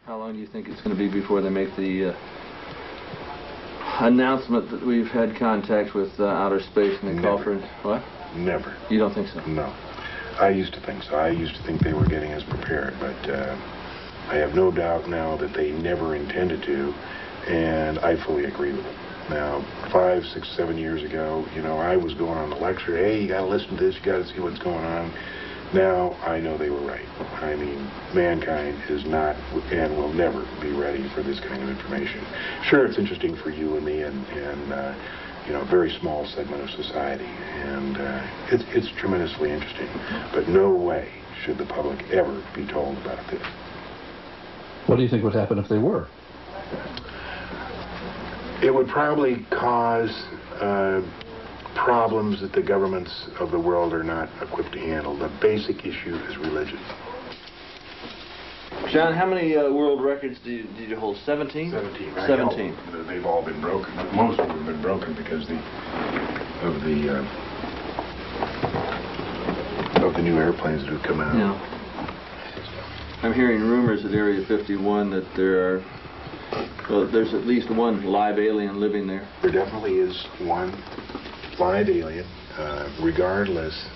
How long do you think it's going to be before they make the announcement that we've had contact with outer space and they call for... What? Never. You don't think so? No. I used to think so. I used to think they were getting us prepared, but I have no doubt now that they never intended to, and I fully agree with them. Now, 5, 6, 7 years ago, you know, I was going on the lecture, hey, you got to listen to this, you got to see what's going on. Now, I know they were right. I mean, mankind is not and will never be ready for this kind of information. Sure, it's interesting for you and me and you know, a very small segment of society, and it's tremendously interesting. But no way should the public ever be told about this. What do you think would happen if they were? It would probably cause problems that the governments of the world are not equipped to handle. The basic issue is religion. John, how many world records did you hold? 17? 17. 17. They've all been broken. Most of them have been broken because of the new airplanes that have come out. Yeah. I'm hearing rumors at Area-51 that there's at least one live alien living there. There definitely is one live alien, regardless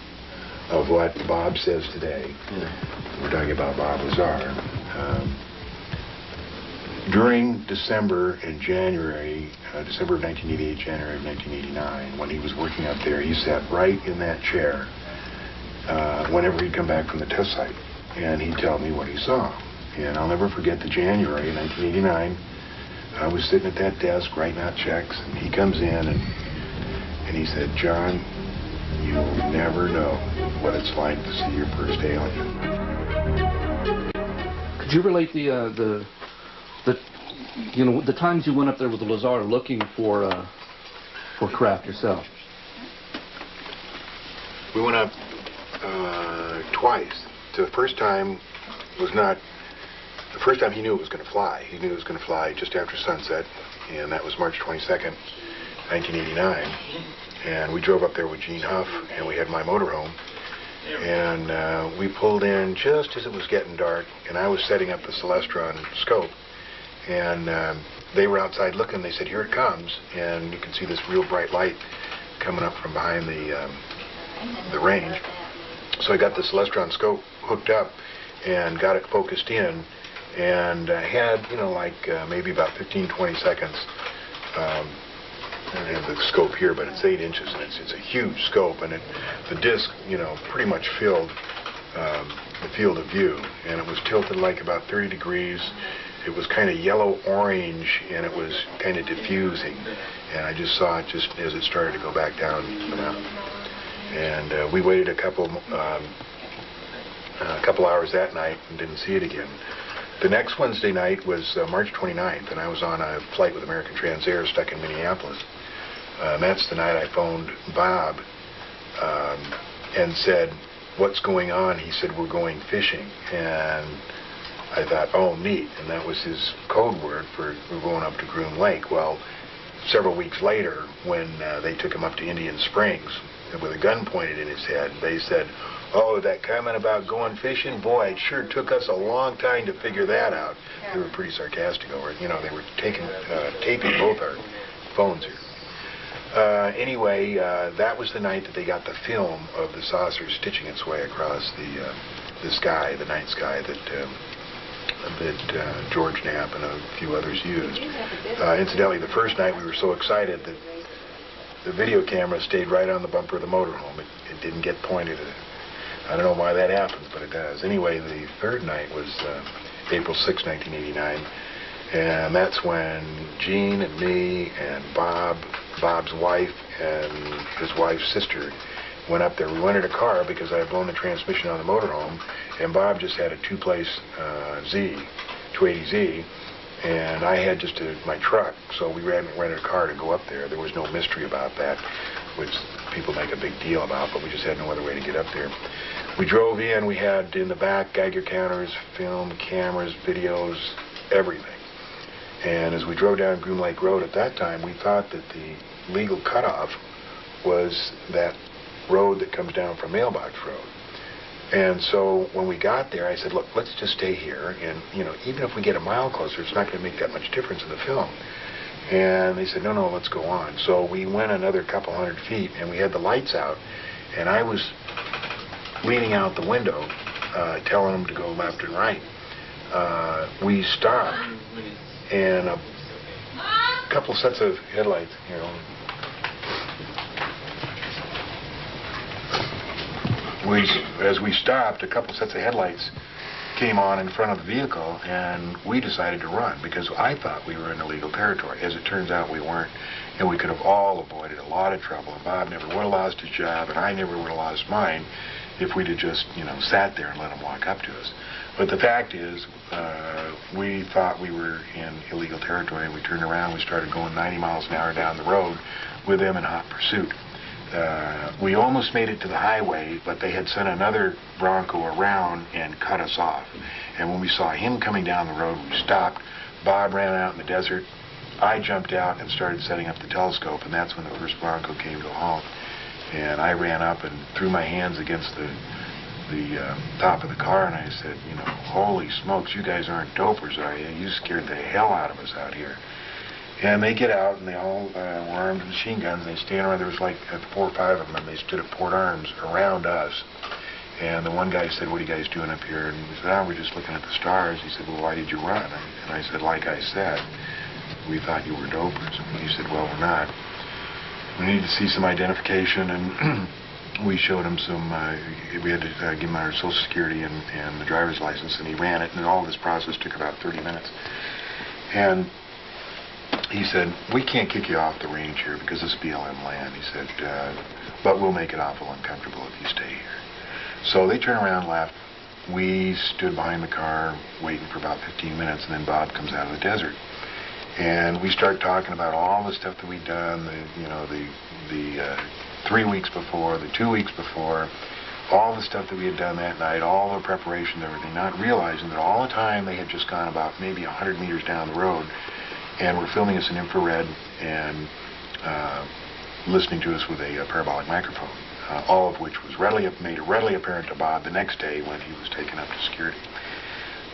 of what Bob says today. Yeah. We're talking about Bob Lazar. During December and January, December of 1988, January of 1989, when he was working up there, he sat right in that chair whenever he'd come back from the test site, and he'd tell me what he saw. And I'll never forget the January of 1989. I was sitting at that desk writing out checks, and he comes in and he said, "John, you'll never know what it's like to see your first alien." Could you relate the you know, the times you went up there with the Lazar looking for craft yourself? We went up twice. The first time was not. The first time he knew it was going to fly. He knew it was going to fly just after sunset, and that was March 22nd, 1989. And we drove up there with Gene Huff, and we had my motorhome. And we pulled in just as it was getting dark, and I was setting up the Celestron scope. And they were outside looking. They said, "Here it comes." And you can see this real bright light coming up from behind the range. So I got the Celestron scope hooked up and got it focused in, and had, you know, like maybe about 15, 20 seconds. I don't have the scope here, but it's 8 inches, and it's a huge scope, and the disc, you know, pretty much filled the field of view, and it was tilted like about 30 degrees. It was kind of yellow-orange, and it was kind of diffusing, and I just saw it just as it started to go back down the mountain. And we waited a couple hours that night and didn't see it again. The next Wednesday night was March 29th, and I was on a flight with American Transair stuck in Minneapolis. That's the night I phoned Bob and said, "What's going on?" He said, "We're going fishing." And I thought, oh, neat. And that was his code word for we're going up to Groom Lake. Well, several weeks later, when they took him up to Indian Springs with a gun pointed in his head, they said, "Oh, that comment about going fishing, boy, it sure took us a long time to figure that out." They were pretty sarcastic over it. You know, they were taping both our phones here. Anyway, that was the night that they got the film of the saucer stitching its way across the sky, the night sky that George Knapp and a few others used. Incidentally, the first night we were so excited that the video camera stayed right on the bumper of the motorhome. It didn't get pointed at it. I don't know why that happens, but it does. Anyway, the third night was April 6, 1989, and that's when Gene and me and Bob's wife, and his wife's sister went up there. We rented a car because I had blown the transmission on the motorhome, and Bob just had a two-place 280Z, and I had just my truck, so we rented a car to go up there. There was no mystery about that, which people make a big deal about, but we just had no other way to get up there. We drove in. We had in the back Geiger counters, film, cameras, videos, everything. And as we drove down Groom Lake Road at that time, we thought that the legal cutoff was that road that comes down from Mailbox Road. And so when we got there, I said, look, let's just stay here. And, you know, even if we get a mile closer, it's not going to make that much difference in the film. And they said, no, no, let's go on. So we went another couple hundred feet, and we had the lights out. And I was leaning out the window, telling them to go left and right. We stopped, and a couple sets of headlights, you know. As we stopped, a couple sets of headlights came on in front of the vehicle, and we decided to run because I thought we were in illegal territory. As it turns out, we weren't, and we could have all avoided a lot of trouble. And Bob never would have lost his job, and I never would have lost mine if we'd have just, you know, sat there and let them walk up to us. But the fact is, we thought we were in illegal territory, and we turned around. We started going 90 miles an hour down the road with them in hot pursuit. We almost made it to the highway, but they had sent another Bronco around and cut us off. And when we saw him coming down the road, we stopped. Bob ran out in the desert. I jumped out and started setting up the telescope, and that's when the first Bronco came to a halt. And I ran up and threw my hands against the top of the car, and I said, you know, holy smokes, you guys aren't dopers, are you? You scared the hell out of us out here. And they get out, and they all were armed with machine guns, and they stand around. There was like 4 or 5 of them, and they stood at port arms around us. And the one guy said, what are you guys doing up here? And we said, oh, we're just looking at the stars. He said, well, why did you run? And I said, like I said, we thought you were dopers. And he said, well, we're not. We need to see some identification, and we showed him some, we had to give him our Social Security and the driver's license, and he ran it, and all this process took about 30 minutes. And he said, we can't kick you off the range here because it's BLM land. He said, but we'll make it awful uncomfortable if you stay here. So they turned around, left. We stood behind the car waiting for about 15 minutes, and then Bob comes out of the desert. And we start talking about all the stuff that we'd done, the 3 weeks before, the 2 weeks before, all the stuff that we had done that night, all the preparation and everything, not realizing that all the time they had just gone about maybe 100 meters down the road and were filming us in infrared and listening to us with a parabolic microphone, all of which was made readily apparent to Bob the next day when he was taken up to security.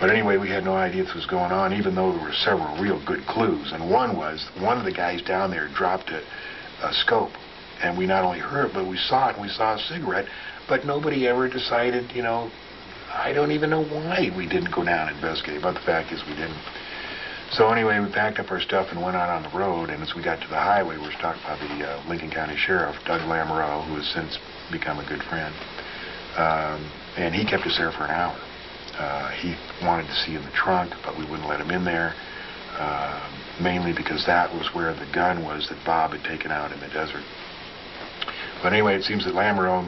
But anyway, we had no idea this was going on, even though there were several real good clues. And one was, one of the guys down there dropped a scope. And we not only heard it, but we saw it, and we saw a cigarette. But nobody ever decided, you know, I don't even know why we didn't go down and investigate. But the fact is we didn't. So anyway, we packed up our stuff and went out on the road. And as we got to the highway, we were stopped by the Lincoln County Sheriff, Doug Lamoureux, who has since become a good friend. And he kept us there for an hour. He wanted to see in the trunk, but we wouldn't let him in there, mainly because that was where the gun was that Bob had taken out in the desert. But anyway, it seems that Lamoureux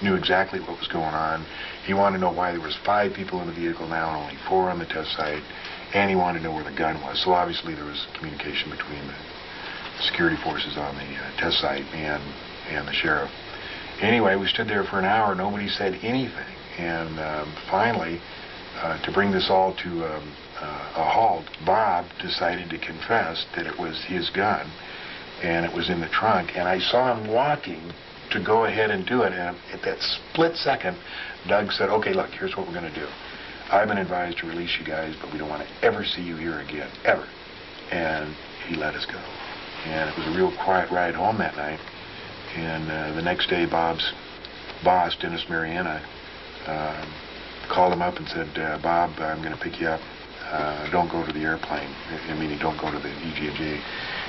knew exactly what was going on. He wanted to know why there was 5 people in the vehicle now and only 4 on the test site, and he wanted to know where the gun was. So obviously there was communication between the security forces on the test site and the sheriff. Anyway, we stood there for an hour. Nobody said anything. And finally, to bring this all to a halt, Bob decided to confess that it was his gun, and it was in the trunk. And I saw him walking to go ahead and do it. And at that split second, Doug said, okay, look, here's what we're going to do. I've been advised to release you guys, but we don't want to ever see you here again, ever. And he let us go. And it was a real quiet ride home that night. And the next day, Bob's boss, Dennis Mariana, called him up and said, Bob, I'm going to pick you up. Don't go to the airplane. I mean, don't go to the EG&G.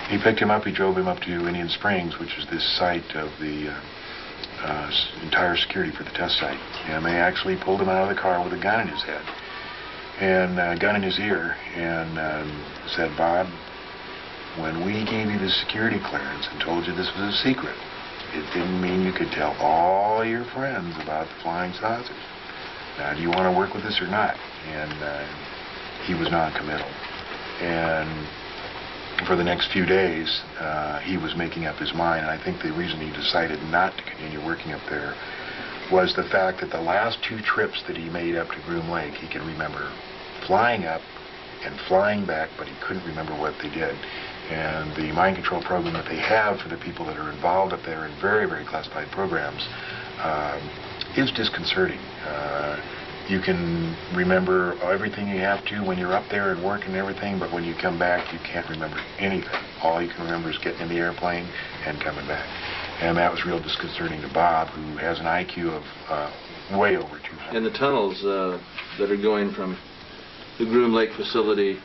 He picked him up. He drove him up to Indian Springs, which is this site of the entire security for the test site. And they actually pulled him out of the car with a gun in his head and a gun in his ear and said, Bob, when we gave you the security clearance and told you this was a secret, it didn't mean you could tell all your friends about the flying saucers. Now, do you want to work with us or not? And he was non-committal. And for the next few days, he was making up his mind. And I think the reason he decided not to continue working up there was the fact that the last 2 trips that he made up to Groom Lake, he could remember flying up and flying back, but he couldn't remember what they did. And the mind control program that they have for the people that are involved up there in very, very classified programs is disconcerting. You can remember everything you have to when you're up there and work and everything, but when you come back, you can't remember anything. All you can remember is getting in the airplane and coming back. And that was real disconcerting to Bob, who has an IQ of way over 200. And the tunnels that are going from the Groom Lake facility,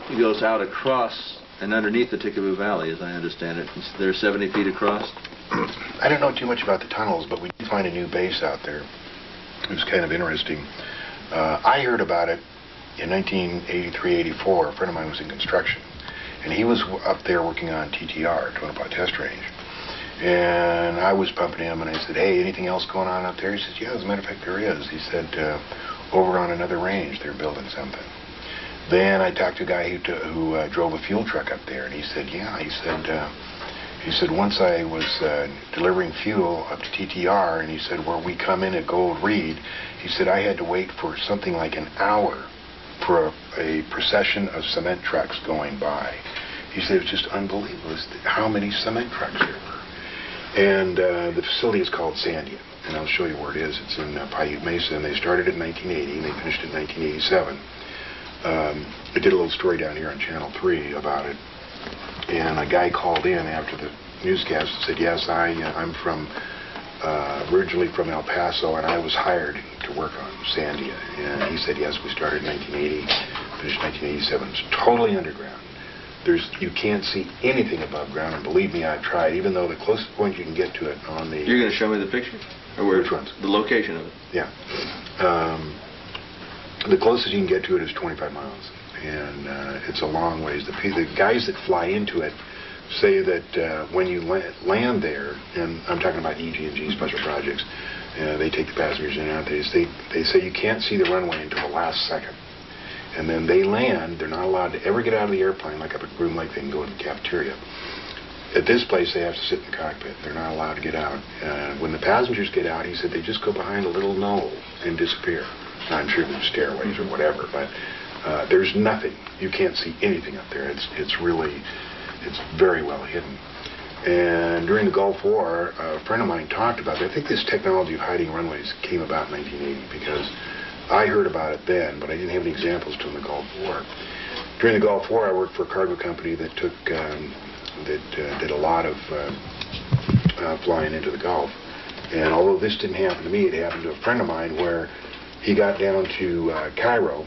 it goes out across and underneath the Tikaboo Valley, as I understand it. They're 70 feet across. I don't know too much about the tunnels, but we did find a new base out there. It was kind of interesting. I heard about it in 1983-84. A friend of mine was in construction, and he was up there working on TTR, Tonopah Test Range. And I was pumping him, and I said, "Hey, anything else going on up there?" He says, "Yeah, as a matter of fact, there is." He said, "Over on another range, they're building something." Then I talked to a guy who drove a fuel truck up there, and he said, "Yeah," he said, "Once I was delivering fuel up to TTR, and he said, where we come in at Gold Reed, he said, I had to wait for something like an hour for a procession of cement trucks going by." He said, "It was just unbelievable how many cement trucks there were." And the facility is called Sandia, and I'll show you where it is. It's in Paiute Mesa, and they started in 1980, and they finished in 1987. I did a little story down here on Channel 3 about it. And a guy called in after the newscast and said, "Yes, I'm from originally from El Paso, and I was hired to work on Sandia." And he said, "Yes, we started in 1980, finished 1987. It's totally underground. You can't see anything above ground, and believe me, I've tried. Even though the closest point you can get to it on the..." You're going to show me the picture? Or where? Which ones? The location of it. Yeah. The closest you can get to it is 25 miles. And it's a long ways. The guys that fly into it say that when you land there, and I'm talking about EG&G Special Projects, they take the passengers in and out. They say you can't see the runway until the last second. And then they land. They're not allowed to ever get out of the airplane, like up at Groom Lake. They can go to the cafeteria. At this place, they have to sit in the cockpit. They're not allowed to get out. When the passengers get out, he said they just go behind a little knoll and disappear. I'm sure there's stairways or whatever, but there's nothing. You can't see anything up there. It's very well hidden. And during the Gulf War, a friend of mine talked about it. I think this technology of hiding runways came about in 1980 because I heard about it then, but I didn't have any examples during the Gulf War. During the Gulf War, I worked for a cargo company that did a lot of flying into the Gulf. And although this didn't happen to me, it happened to a friend of mine where he got down to Cairo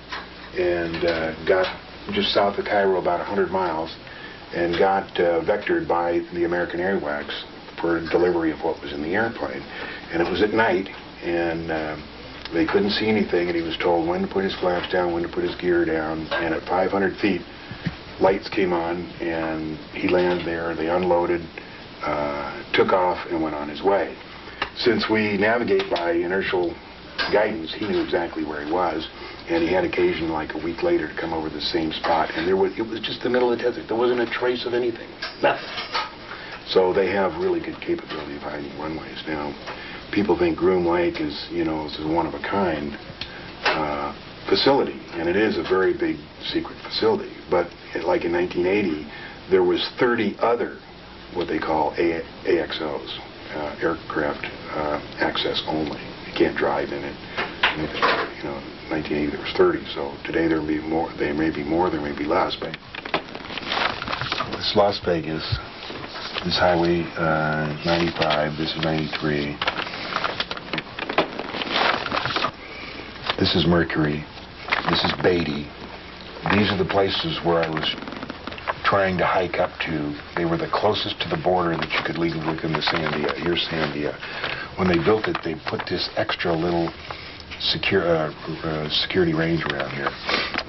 and got just south of Cairo about 100 miles and got vectored by the American Airwax for delivery of what was in the airplane. And it was at night, and they couldn't see anything, and he was told when to put his flaps down, when to put his gear down, and at 500 feet, lights came on, and he landed there. They unloaded, took off, and went on his way. Since we navigate by inertial guidance, he knew exactly where he was, and he had occasion like a week later to come over the same spot, and it was just the middle of the desert. There wasn't a trace of anything, nothing. So they have really good capability of hiding runways. Now, people think Groom Lake is a one-of-a-kind facility, and it is a very big secret facility. But like in 1980, there was 30 other what they call AXOs, aircraft access only. You can't drive in it. In 1980 there was 30. So today there may be more. There may be more. There may be less. But this Las Vegas, this Highway 95. This is 93. This is Mercury. This is Beatty. These are the places where I was trying to hike up to. They were the closest to the border that you could legally look in the Sandia. Here's Sandia. When they built it, they put this extra little security range around here.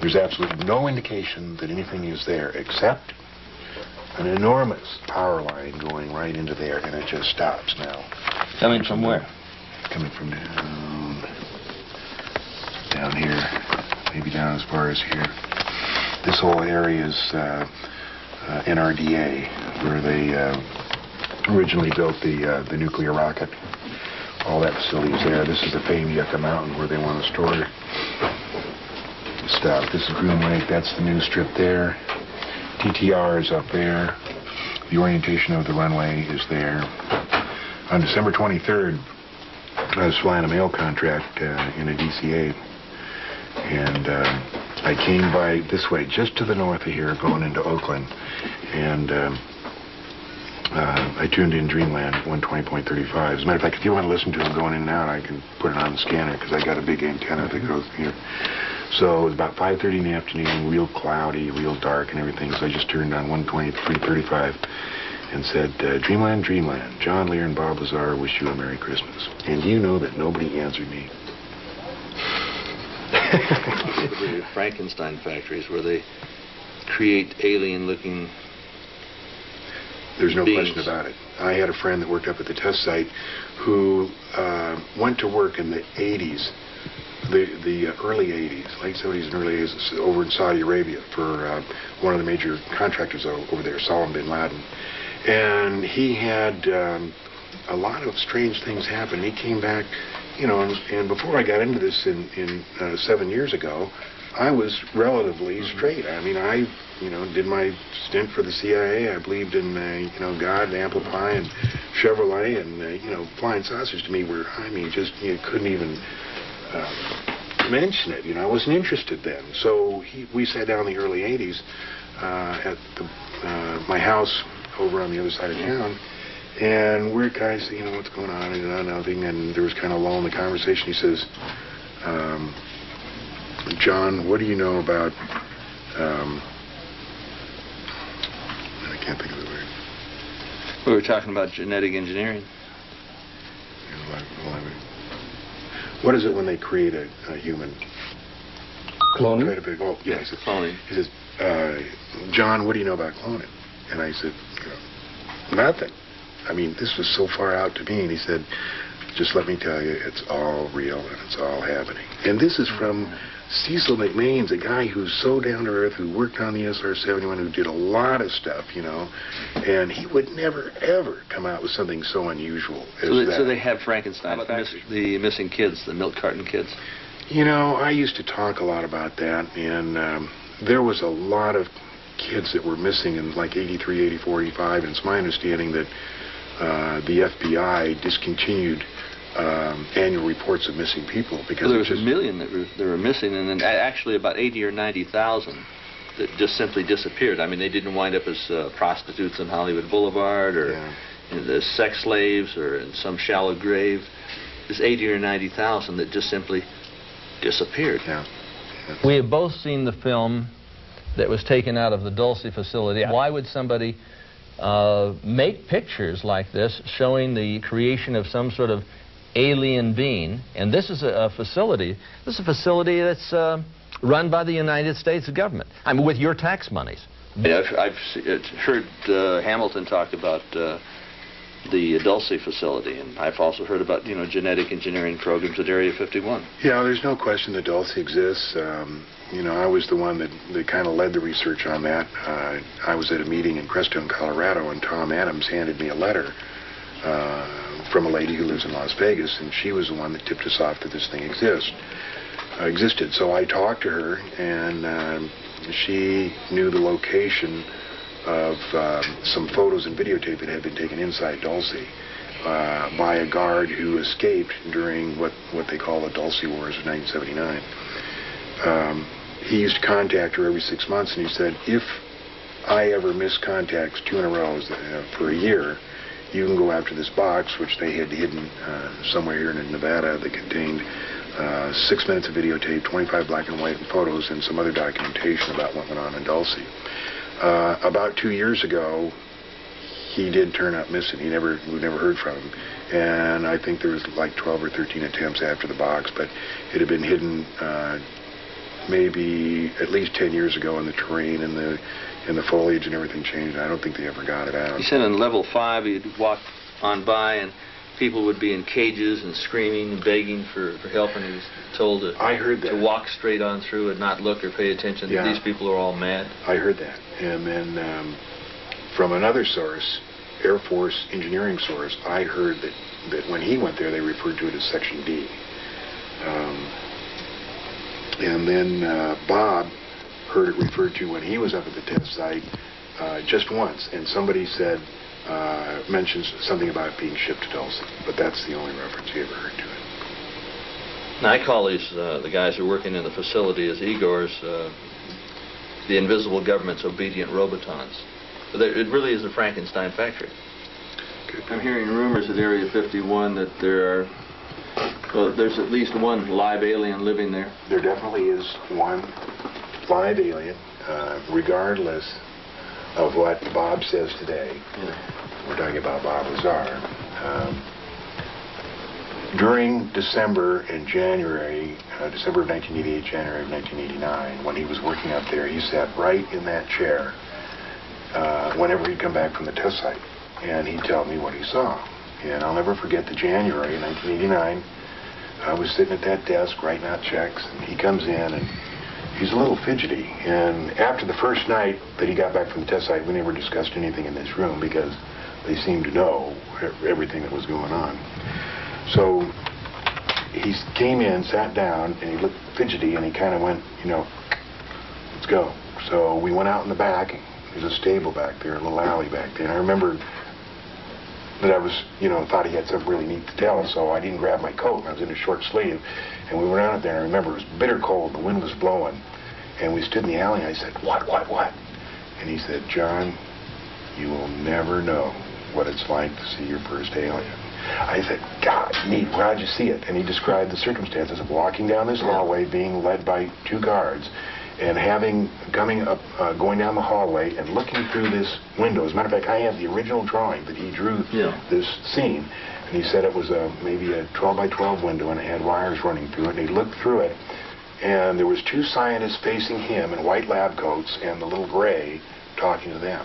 There's absolutely no indication that anything is there except an enormous power line going right into there, and it just stops now. Coming from where? Coming from down here, maybe down as far as here. This whole area is NRDA, where they originally built the nuclear rocket. All that facility is there. This is the famed Yucca Mountain where they want to store stuff. This is Groom Lake. That's the new strip there. TTR is up there. The orientation of the runway is there. On December 23rd, I was flying a mail contract in a DC-8, and I came by this way, just to the north of here, going into Oakland, and I tuned in Dreamland 120.35. As a matter of fact, if you want to listen to it going in and out, I can put it on the scanner, because I got a big antenna that goes here. So it was about 5:30 in the afternoon, real cloudy, real dark and everything, so I just turned on 123.35 and said, Dreamland, Dreamland, John Lear and Bob Lazar wish you a Merry Christmas. And you know that nobody answered me. The Frankenstein factories where they create alien-looking There's no beings. question about it. I had a friend that worked up at the test site who went to work in the 80s, the early 80s, late 70s and early 80s, over in Saudi Arabia for one of the major contractors over there, Osama bin Laden. And he had a lot of strange things happen. He came back, you know, and before I got into this in 7 years ago, I was relatively straight. I mean, I, you know, did my stint for the CIA. I believed in, you know, God, apple pie, and Chevrolet, and, you know, flying saucers to me were, I mean, just, you couldn't even mention it. You know, I wasn't interested then. So we sat down in the early 80s at my house over on the other side of town, and we're guys, you know, what's going on, and nothing, and there was kind of a lull in the conversation. He says, John, what do you know about, I can't think of the word. We were talking about genetic engineering. What is it when they create a human? Cloning? Oh, yeah, he says, Cloning. He says, John, what do you know about cloning? And I said, you know, nothing. I mean, this was so far out to me. And he said, just let me tell you, it's all real and it's all happening. And this is from Cecil McMain's, a guy who's so down to earth, who worked on the SR-71, who did a lot of stuff, you know, and he would never, ever come out with something so unusual as that. So they have Frankenstein, the missing kids, the milk carton kids. You know, I used to talk a lot about that, and there was a lot of kids that were missing in like 83, 84, 85, and it's my understanding that the FBI discontinued annual reports of missing people because Well, there was a million that were missing, and then actually about 80 or 90,000 that just simply disappeared. I mean, they didn't wind up as prostitutes on Hollywood Boulevard or as sex slaves or in some shallow grave. There's 80 or 90,000 that just simply disappeared. Yeah. We have both seen the film that was taken out of the Dulce facility. Why would somebody make pictures like this showing the creation of some sort of alien being? And this is a facility. This is a facility that's run by the United States government. I mean, with your tax monies. Yeah, I've heard Hamilton talk about the Dulce facility, and I've also heard about, you know, genetic engineering programs at Area-51. Yeah, there's no question that Dulce exists. You know, I was the one that kind of led the research on that. I was at a meeting in Crestone, Colorado, and Tom Adams handed me a letter from a lady who lives in Las Vegas, and she was the one that tipped us off that this thing existed. So I talked to her, and she knew the location of some photos and videotape that had been taken inside Dulce by a guard who escaped during what they call the Dulce Wars of 1979. He used to contact her every 6 months, and he said, if I ever miss contacts 2 in a row for a year, you can go after this box, which they had hidden somewhere here in Nevada, that contained 6 minutes of videotape, 25 black and white photos, and some other documentation about what went on in Dulce. About 2 years ago, he did turn up missing. We never heard from him. And I think there was like 12 or 13 attempts after the box, but it had been hidden maybe at least 10 years ago in the terrain and the foliage and everything changed. I don't think they ever got it out. He said on level 5 he'd walk on by and people would be in cages and screaming and begging for help, and he was told to walk straight on through and not look or pay attention. Yeah. These people are all mad. I heard that. And then from another source, Air Force engineering source, I heard that when he went there, they referred to it as Section D. And then Bob heard it referred to when he was up at the test site just once, and somebody said, mentions something about being shipped to Dulce, but that's the only reference he ever heard to it. Now, I call these, the guys who are working in the facility as Igors, the invisible government's obedient robotons. It really is a Frankenstein factory. I'm hearing rumors at Area 51 that there's at least one live alien living there. There definitely is one live alien, regardless of what Bob says today. We're talking about Bob Lazar. During December and January, December of 1988, January of 1989, when he was working up there, he sat right in that chair whenever he'd come back from the test site, and he'd tell me what he saw. And I'll never forget the January of 1989. I was sitting at that desk writing out checks, and he comes in, and he's a little fidgety. And after the first night that he got back from the test site, we never discussed anything in this room because they seemed to know everything that was going on. So he came in, sat down, and he looked fidgety, and he kind of went, you know, let's go. So we went out in the back. There's a stable back there, a little alley back there. And I remember that I was, you know, thought he had something really neat to tell, so I didn't grab my coat. I was in a short sleeve, and we went out there, and I remember it was bitter cold. The wind was blowing, and we stood in the alley, and I said, what? And he said, John, you will never know what it's like to see your first alien. I said, God, neat, how'd you see it? And he described the circumstances of walking down this hallway, being led by two guards, and going down the hallway and looking through this window. As a matter of fact, I have the original drawing that he drew this scene. And he said it was maybe a 12 by 12 window, and it had wires running through it. And he looked through it, and there was two scientists facing him in white lab coats, and the little gray talking to them.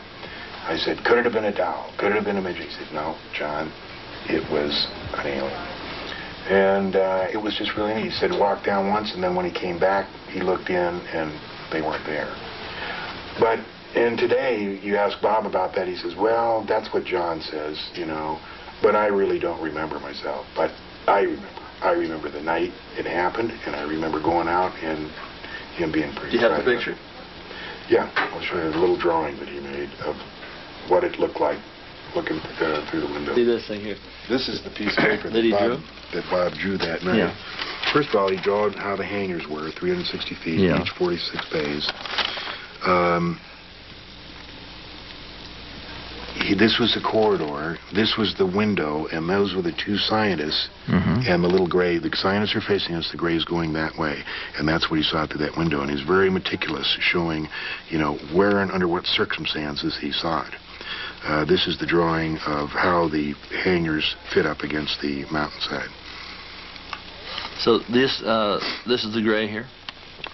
I said, could it have been a doll? Could it have been a midget? He said, no, John, it was an alien. And it was just really neat. He said walk down once, and then when he came back, he looked in, and they weren't there. And today, you ask Bob about that, he says, well, that's what John says, you know, but I really don't remember myself. But I remember. I remember the night it happened, and I remember going out and him being pretty excited. Do you have the picture? Yeah, I'll show you a little drawing that he made of what it looked like looking through the window. See this thing here? This is the piece of paper that Bob drew that night. Yeah. First of all, he drew how the hangars were, 360 feet, each 46 bays. This was the corridor, this was the window, and those were the two scientists, and the little gray. The scientists are facing us, the gray is going that way, and that's what he saw through that window. And he's very meticulous, showing, you know, where and under what circumstances he saw it. This is the drawing of how the hangars fit up against the mountainside. So this is the gray here?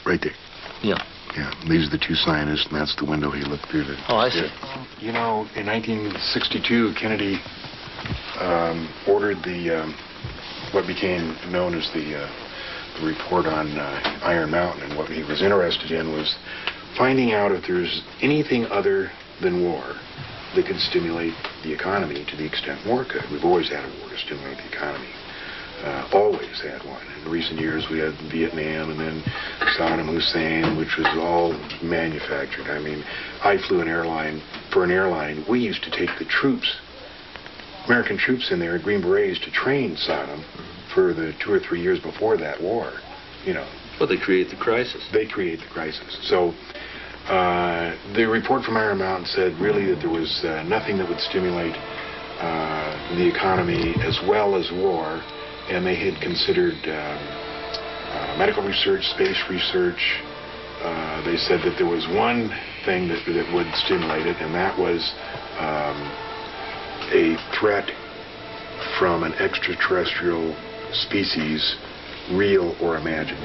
Right there. Yeah. Yeah, these are the two scientists, and that's the window he looked through. Oh, I see. You know, in 1962, Kennedy ordered what became known as the report on Iron Mountain, and what he was interested in was finding out if there's anything other than war that could stimulate the economy to the extent war could. We've always had a war to stimulate the economy. Always had one. In recent years, we had Vietnam, and then Saddam Hussein, which was all manufactured. I mean, I flew an airline. For an airline, we used to take the troops, American troops in there, Green Berets, to train Saddam for the 2 or 3 years before that war. You know. Well, they create the crisis. They create the crisis. So the report from Iron Mountain said really that there was nothing that would stimulate the economy as well as war. And they had considered medical research, space research. They said that there was one thing that would stimulate it, and that was a threat from an extraterrestrial species, real or imagined.